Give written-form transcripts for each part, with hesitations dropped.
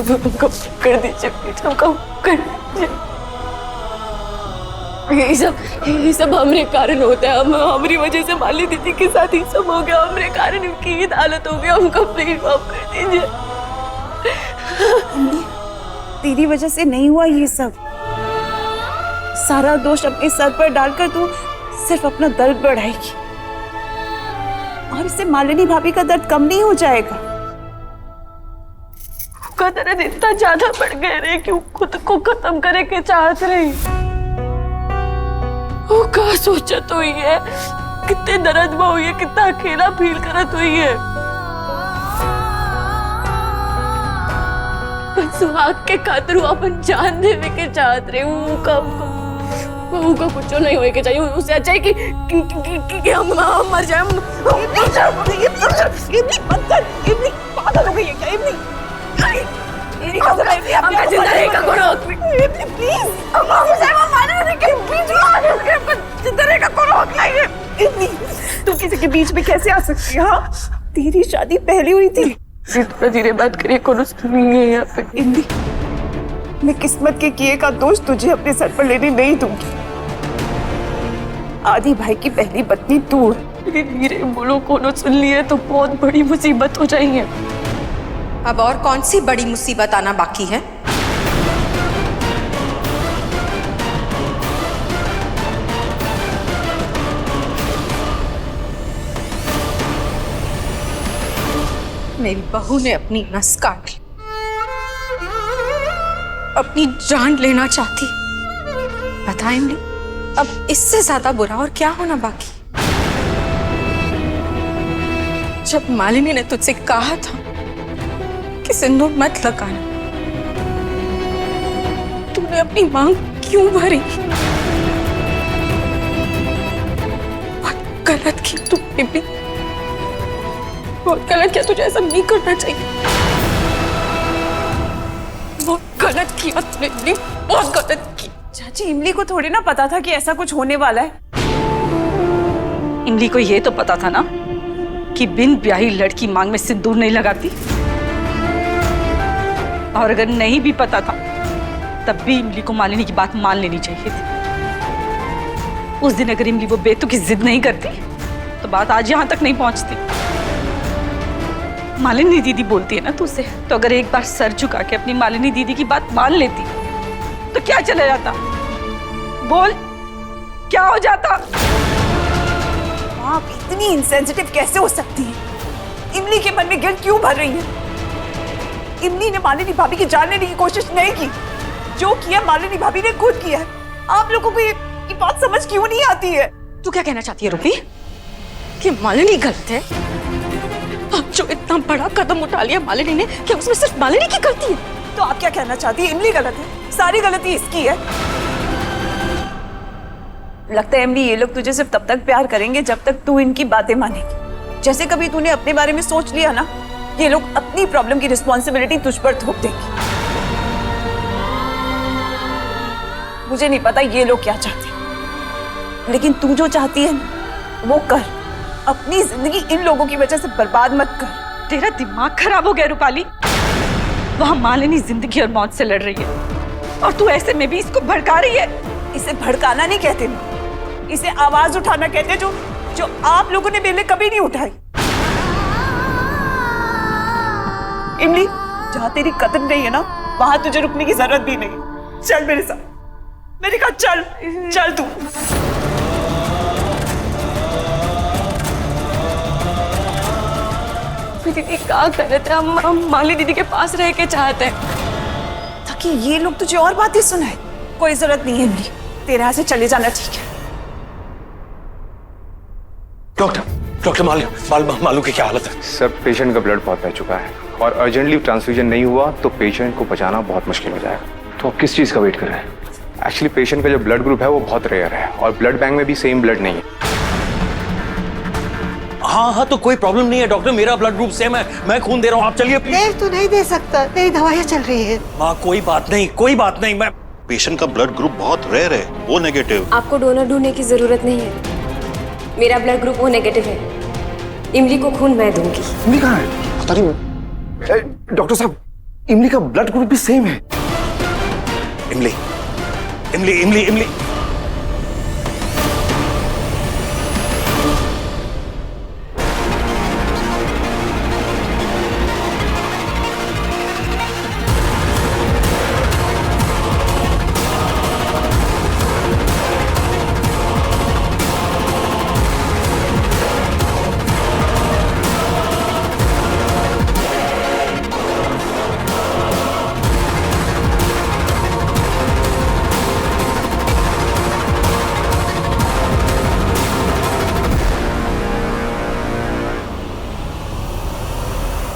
हमको कर दीजिए प्लीज, हमको कर दीजिए। ये सब हमरे कारण होता है, हमारी वजह से माली दीदी के साथ ये सब हो गया, हमरे कारण इनकी ये हालत हो गया, हमको प्लीज माफ कर दीजिए। तेरी वजह से नहीं हुआ ये सब। सारा दोष अपने सर पर डालकर तू सिर्फ अपना दर्द बढ़ाएगी और इससे मालिनी भाभी का दर्द कम नहीं हो जाएगा। का दर्द इतना ज्यादा बढ़ गया रे, क्यों खुद को खत्म करे के चाहत रही। वो का सोचत हुई है, कितने दर्द में हुई है, कितना अकेला फील करत हुई है। सुहाग के खातिर अपन जान देवे के चाहत रहे, वो का कुछ नहीं होए के चाहिए, उससे अच्छा है कि हम मर जाए। पागल हो गई है क्या इब्नी? हमका जिंदा रहेगा कोनो हक नहीं, प्लीज जिंदा रहेगा कोनो हक नहीं है। इब्नी, तू किसी के बीच में कैसे आ सकती है? हाँ, तेरी शादी पहले हुई थी। थोड़ा धीरे बात करिए, कोनो सुनिए यहाँ पे। इब्नी, मैं किस्मत के किए का दोष तुझे अपने सर पर लेने नहीं दूंगी। आदि भाई की पहली पत्नी तू है। धीरे बोलो, कोनो सुन लिए तो बहुत बड़ी मुसीबत हो जाएगी। अब और कौन सी बड़ी मुसीबत आना बाकी है? मेरी बहू ने अपनी नस काट ली, अपनी जान लेना चाहती। बताएं नहीं, अब इससे ज्यादा बुरा और क्या होना बाकी? जब मालिनी ने तुझसे कहा था कि सिंदूर मत लगाना, तूने अपनी मांग क्यों भरी? बहुत गलत की तूने भी, बहुत गलत किया, तुझे ऐसा नहीं करना चाहिए। बहुत गलत किया तूने भी, बहुत गलत किया। चाची, इमली को थोड़ी ना पता था कि ऐसा कुछ होने वाला है। इमली को ये तो पता था ना कि बिन ब्याही लड़की मांग में सिंदूर नहीं लगाती, और अगर नहीं भी पता था तब भी इमली को मालिनी की बात मान लेनी चाहिए थी। उस दिन अगर इमली वो बेतु की जिद नहीं करती तो बात आज यहां तक नहीं पहुंचती। मालिनी दीदी बोलती है ना तुझसे, तो अगर एक बार सर झुका के अपनी मालिनी दीदी की बात मान लेती तो क्या चला जाता? बोल, क्या हो जाता? आप इतनी इंसेंसिटिव कैसे हो सकती है? इमली के मन में गिल्ट क्यों भर रही है? इमली ने मालिनी भाभी की जान लेने की कोशिश नहीं की, जो किया मालिनी भाभी ने खुद किया है। आप लोगों को ये बात समझ क्यों नहीं आती है? तू क्या कहना चाहती है रूपी? कि मालिनी गलत है? अब जो इतना बड़ा कदम उठा लिया मालिनी ने, क्या उसमें सिर्फ मालिनी की गलती है? तो आप क्या कहना चाहती है? इमली गलत है? सारी गलती इसकी है। लगता है इमली, ये लोग तुझे सिर्फ तब तक प्यार करेंगे जब तक तू इनकी बातें मानेगी। जैसे कभी तूने अपने बारे में सोच लिया ना, ये लोग अपनी प्रॉब्लम की रिस्पॉन्सिबिलिटी तुझ पर थोप देंगे। मुझे नहीं पता ये लोग क्या चाहते हैं, लेकिन तू जो चाहती है ना वो कर। अपनी जिंदगी इन लोगों की वजह से बर्बाद मत कर। तेरा दिमाग खराब हो गया रूपाली। वहां मालिनी जिंदगी और मौत से लड़ रही है और तू ऐसे में भी इसको भड़का रही है। इसे भड़काना नहीं कहते, इसे आवाज उठाना कहते हैं, जो आप लोगों ने पहले कभी नहीं उठाई। इमली, जहां तेरी कदर नहीं है ना, वहां तुझे रुकने की जरूरत भी नहीं। चल मेरे साथ, मैंने कहा चल चल तू। दीदी क्या कर रहे थे? हम माली दीदी के पास रह के चाहते हैं ताकि ये लोग तुझे और बातें सुनाए। कोई जरूरत नहीं है इमली, तेरे यहाँ से चले जाना ठीक है। डॉक्टर मालू की क्या हालत है? सर, पेशेंट का ब्लड बहुत बह चुका है और अर्जेंटली ट्रांसफ्यूजन नहीं हुआ तो पेशेंट को बचाना बहुत मुश्किल हो जाएगा। तो आप किस चीज़ का वेट कर रहे हैं? एक्चुअली पेशेंट का जो ब्लड ग्रुप है वो बहुत रेयर है और ब्लड बैंक में भी सेम ब्लड नहीं है। हाँ, तो कोई प्रॉब्लम नहीं है डॉक्टर, मेरा ब्लड ग्रुप सेम है, मैं खून दे रहा हूँ, आप चलिए प्लीज। देर तो नहीं दे सकता, तेरी दवाइयाँ चल रही है। माँ कोई बात नहीं, मैं पेशेंट का ब्लड ग्रुप बहुत रेयर है, वो नेगेटिव। आपको डोनर ढूंढने की जरूरत नहीं है, मेरा ब्लड ग्रुप वो नेगेटिव है। इमली को खून मैं दूंगी। इमली कहाँ है? पता नहीं। डॉक्टर साहब, इमली का ब्लड ग्रुप भी सेम है। इमली इमली इमली इमली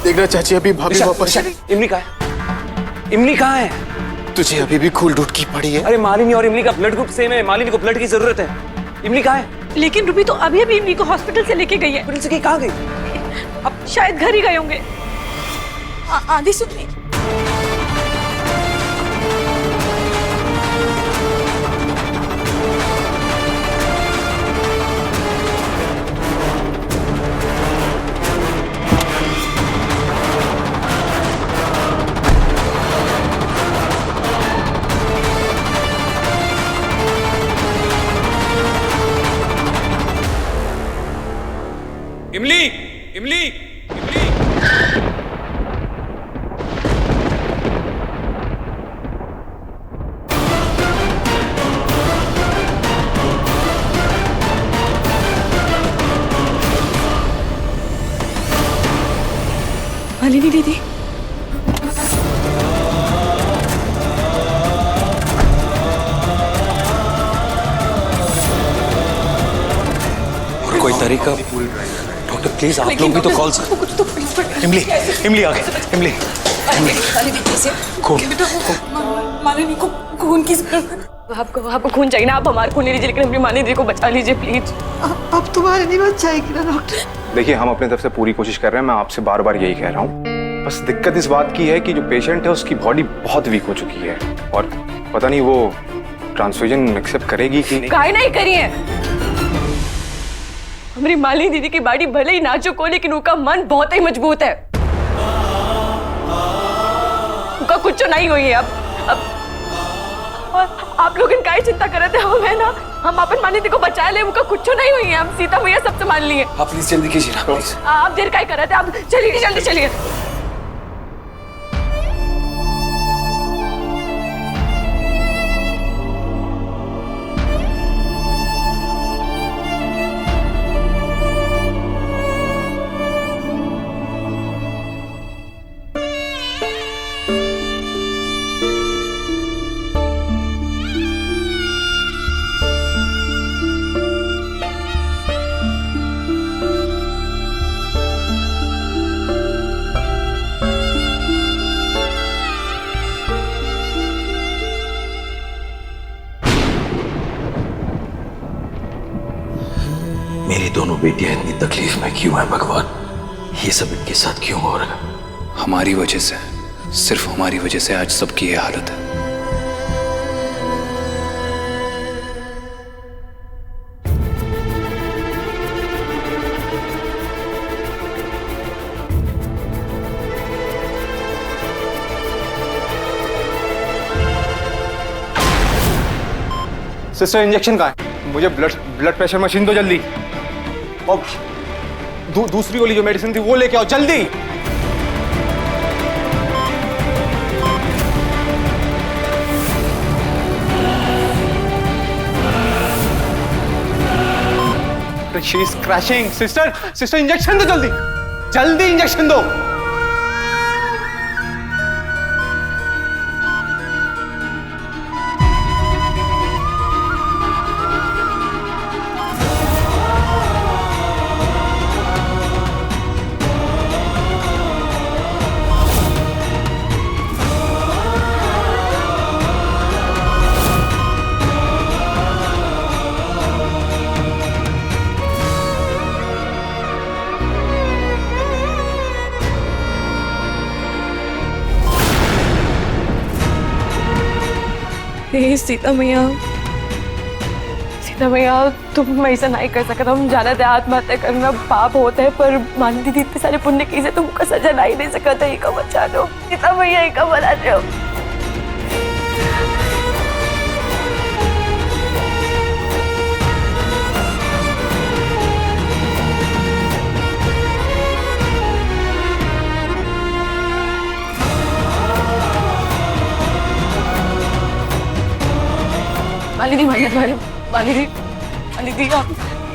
देखना चाची, अभी भाभी वापस। इमली कहाँ है? इमली कहाँ है? तुझे अभी भी खूल डूट की पड़ी है। अरे मालिनी और इमली का ब्लड ग्रुप सेम है, मालिनी को ब्लड की जरूरत है। इमली कहाँ है? लेकिन रूबी तो अभी अभी इमली को हॉस्पिटल से लेके गई है। हॉस्पिटल से कहाँ गई? अब शायद घर ही गए होंगे। आदि सुनिए, इमली इमली इमली मालिनी दीदी, और कोई तरीका? डॉक्टर प्लीज आप लोग भी तो कॉल से। इमली इमली आ गई। इमली मालिनी को खून की जरूरत। आपको खून चाहिए ना, आप हमारे खून ले लीजिए, लेकिन अपनी मालिनी दीदी को बचा लीजिए प्लीज। अब तुम्हारी नहीं बच जाएगी ना डॉक्टर। देखिए, हम अपनी तरफ से पूरी कोशिश कर रहे हैं, मैं आपसे बार बार यही कह रहा हूँ। बस दिक्कत इस बात की है कि जो पेशेंट है उसकी बॉडी बहुत वीक हो चुकी है और पता नहीं वो ट्रांसफ्यूजन एक्सेप्ट करेगी कि नहीं। काहे नहीं करी है? हमारी मालिनी दीदी की बॉडी भले ही नाजुक हो, लेकिन उनका मन बहुत ही मजबूत है। उनका कुछ नहीं हुई है अब और आप लोग इनका ही चिंता कर रहे थे। हमें ना, हम अपन मालिनी दीदी को बचा ले, उनका कुछ नहीं हुई है। हम सीता मैया सब संभाल लिए। आप प्लीज जल्दी कीजिए ना प्लीज। आप देर का ही कर रहे थे, आप चलिए जल्दी चलिए। मेरी दोनों बेटियां इतनी तकलीफ में क्यों है भगवान? ये सब इनके साथ क्यों हो रहा है? हमारी वजह से, सिर्फ हमारी वजह से आज सबकी ये हालत है। सिस्टर, इंजेक्शन कहाँ है? मुझे ब्लड प्रेशर मशीन दो जल्दी। और दूसरी वाली जो मेडिसिन थी वो लेके आओ जल्दी। She is crashing. Sister injection दो जल्दी, जल्दी इंजेक्शन दो। हे सीता मैया, सीता भैया तुम ऐसा नहीं कर सकते, हम जानते हैं आत्महत्या करना पाप होता है, पर मानी दीदी इतने सारे पुण्य की से तुमको सजा नहीं दे सकता, ये का बचा दो सीता भैया, ये का बना दो। मालिनी आप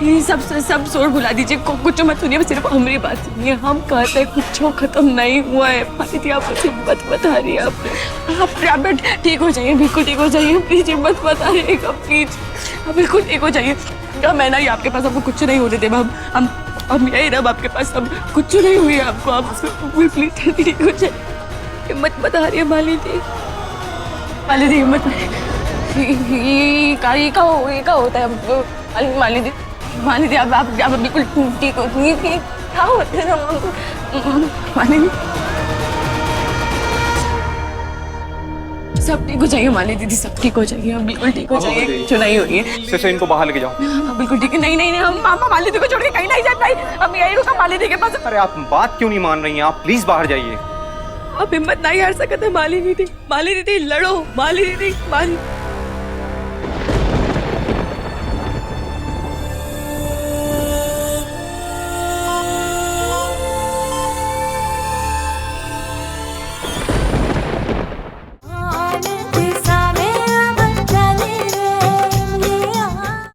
ये सब शोर भुला दीजिए, कुछ मत सुनिए, सिर्फ हमारी बात सुनिए। हम कहते हैं कुछ खत्म नहीं हुआ है। मालिनी आप मुझे मत बता रही है, आप ठीक हो जाइए, बिल्कुल ठीक हो जाइए, प्लीज मत बता रहिएगा, प्लीज आप बिल्कुल ठीक हो जाइए। मैं नहीं आपके पास आपको कुछ नहीं होने दे, हम यही रब आपके पास, सब कुछ नहीं हुई है आपको, आप प्लीज ठीक हो जाइए, मत बता रही है मालिनी, मालिनी मत ये का होता है मालिनी आप बिल्कुल ठीक हो, क्या होता है मालिनी, सब ठीक हो जाइए मालिनी दीदी, सब ठीक हो जाइए, हम बिल्कुल ठीक हो जाइए, चुनाई हो रही है। से इनको बाहर लेके जाओ। बिल्कुल ठीक है, नहीं हम मालिनी को छोड़ के कहीं नहीं जाना, हम यही रुका मालिनी के पास। अरे आप बात क्यों नहीं मान रही हैं, आप प्लीज बाहर जाइए। आप हिम्मत नहीं हार सकते मालिनी दी, लड़ो मालिनी दी,